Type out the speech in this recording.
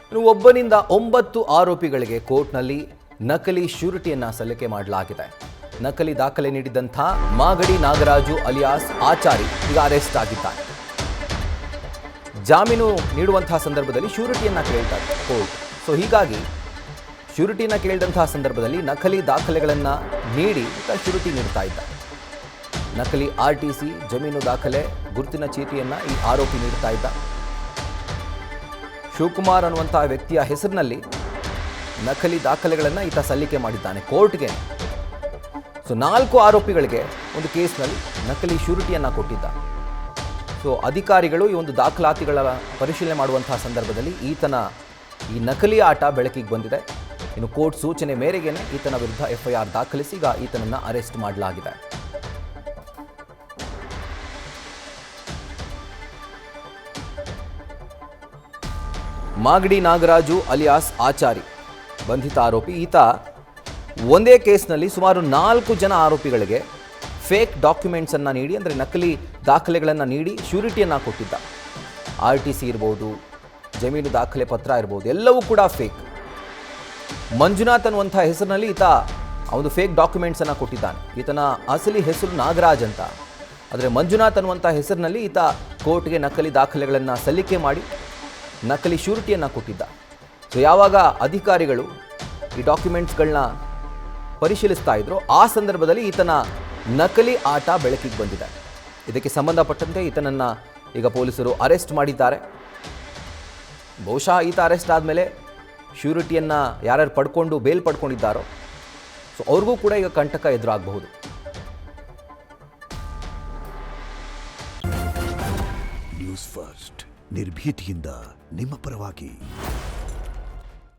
ಇನ್ನು ಒಬ್ಬನಿಂದ 9 ಆರೋಪಿಗಳಿಗೆ ಕೋರ್ಟ್ನಲ್ಲಿ ನಕಲಿ ಶ್ಯೂರಿಟಿಯನ್ನ ಸಲ್ಲಿಕೆ ಮಾಡಲಾಗಿದೆ. ನಕಲಿ ದಾಖಲೆ ನೀಡಿದಂಥ ಮಾಗಡಿ ನಾಗರಾಜು ಅಲಿಯಾಸ್ ಆಚಾರಿ ಈಗ ಅರೆಸ್ಟ್ ಆಗಿದ್ದಾನೆ. ಜಾಮೀನು ನೀಡುವಂತಹ ಸಂದರ್ಭದಲ್ಲಿ ಶ್ಯೂರಿಟಿಯನ್ನ ಕೇಳ್ತಾರೆ ಕೋರ್ಟ್. ಸೊ ಹೀಗಾಗಿ ಶ್ಯೂರಿಟಿನ ಕೇಳಿದಂತಹ ಸಂದರ್ಭದಲ್ಲಿ ನಕಲಿ ದಾಖಲೆಗಳನ್ನು ನೀಡಿ ಶ್ಯೂರಿಟಿ ನೀಡ್ತಾ ಇದ್ದ. ನಕಲಿ RTC, ಜಮೀನು ದಾಖಲೆ, ಗುರುತಿನ ಚೀಟಿಯನ್ನು ಈ ಆರೋಪಿ ನೀಡ್ತಾ ಇದ್ದ. ಶಿವಕುಮಾರ್ ಅನ್ನುವಂತಹ ವ್ಯಕ್ತಿಯ ಹೆಸರಿನಲ್ಲಿ ನಕಲಿ ದಾಖಲೆಗಳನ್ನು ಈತ ಸಲ್ಲಿಕೆ ಮಾಡಿದ್ದಾನೆ ಕೋರ್ಟ್ಗೆ. ಸೊ 4 ಆರೋಪಿಗಳಿಗೆ ಒಂದು ಕೇಸ್ನಲ್ಲಿ ನಕಲಿ ಶ್ಯೂರಿಟಿಯನ್ನು ಕೊಟ್ಟಿದ್ದ. ಸೊ ಅಧಿಕಾರಿಗಳು ಈ ಒಂದು ದಾಖಲಾತಿಗಳ ಪರಿಶೀಲನೆ ಮಾಡುವಂತಹ ಸಂದರ್ಭದಲ್ಲಿ ಈತನ ಈ ನಕಲಿ ಆಟ ಬೆಳಕಿಗೆ ಬಂದಿದೆ. ಇನ್ನು ಕೋರ್ಟ್ ಸೂಚನೆ ಮೇರೆಗೆ ಈತನ ವಿರುದ್ಧ FIR ದಾಖಲಿಸಿ ಈಗ ಈತನನ್ನು ಅರೆಸ್ಟ್ ಮಾಡಲಾಗಿದೆ. ಮಾಗಡಿ ನಾಗರಾಜು ಅಲಿಯಾಸ್ ಆಚಾರಿ ಬಂಧಿತ ಆರೋಪಿ. ಈತ ಒಂದೇ ಕೇಸ್ನಲ್ಲಿ ಸುಮಾರು 4 ಜನ ಆರೋಪಿಗಳಿಗೆ ಫೇಕ್ ಡಾಕ್ಯುಮೆಂಟ್ಸನ್ನು ನೀಡಿ, ಅಂದರೆ ನಕಲಿ ದಾಖಲೆಗಳನ್ನು ನೀಡಿ ಶ್ಯೂರಿಟಿಯನ್ನು ಕೊಟ್ಟಿದ್ದ. RTC ಇರ್ಬೋದು, ಜಮೀನು ದಾಖಲೆ ಪತ್ರ ಇರ್ಬೋದು, ಎಲ್ಲವೂ ಕೂಡ ಫೇಕ್. ಮಂಜುನಾಥ್ ಅನ್ನುವಂಥ ಹೆಸರಿನಲ್ಲಿ ಈತ ಒಂದು ಫೇಕ್ ಡಾಕ್ಯುಮೆಂಟ್ಸನ್ನು ಕೊಟ್ಟಿದ್ದಾನೆ. ಈತನ ಅಸಲಿ ಹೆಸರು ನಾಗರಾಜ್ ಅಂತ. ಆದರೆ ಮಂಜುನಾಥ್ ಅನ್ನುವಂಥ ಹೆಸರಿನಲ್ಲಿ ಈತ ಕೋರ್ಟ್ಗೆ ನಕಲಿ ದಾಖಲೆಗಳನ್ನು ಸಲ್ಲಿಕೆ ಮಾಡಿ ನಕಲಿ ಶ್ಯೂರಿಟಿಯನ್ನು ಕೊಟ್ಟಿದ್ದ. ಸೊ ಯಾವಾಗ ಅಧಿಕಾರಿಗಳು ಈ ಡಾಕ್ಯುಮೆಂಟ್ಸ್ಗಳನ್ನ ಪರಿಶೀಲಿಸ್ತಾ ಇದ್ರು, ಆ ಸಂದರ್ಭದಲ್ಲಿ ಈತನ ನಕಲಿ ಆಟ ಬೆಳಕಿಗೆ ಬಂದಿದೆ. ಇದಕ್ಕೆ ಸಂಬಂಧಪಟ್ಟಂತೆ ಈತನನ್ನು ಈಗ ಪೊಲೀಸರು ಅರೆಸ್ಟ್ ಮಾಡಿದ್ದಾರೆ. ಬಹುಶಃ ಈತ ಅರೆಸ್ಟ್ ಆದಮೇಲೆ ಶ್ಯೂರಿಟಿಯನ್ನು ಯಾರ್ಯಾರು ಪಡ್ಕೊಂಡು ಬೇಲ್ ಪಡ್ಕೊಂಡಿದ್ದಾರೋ ಸೊ ಅವ್ರಿಗೂ ಕೂಡ ಈಗ ಕಂಟಕ ಎದುರಾಗಬಹುದು. ನ್ಯೂಸ್ ಫಸ್ಟ್ ನಿರ್ಭೀತಿಯಿಂದ ನಿಮ್ಮ ಪರವಾಗಿ.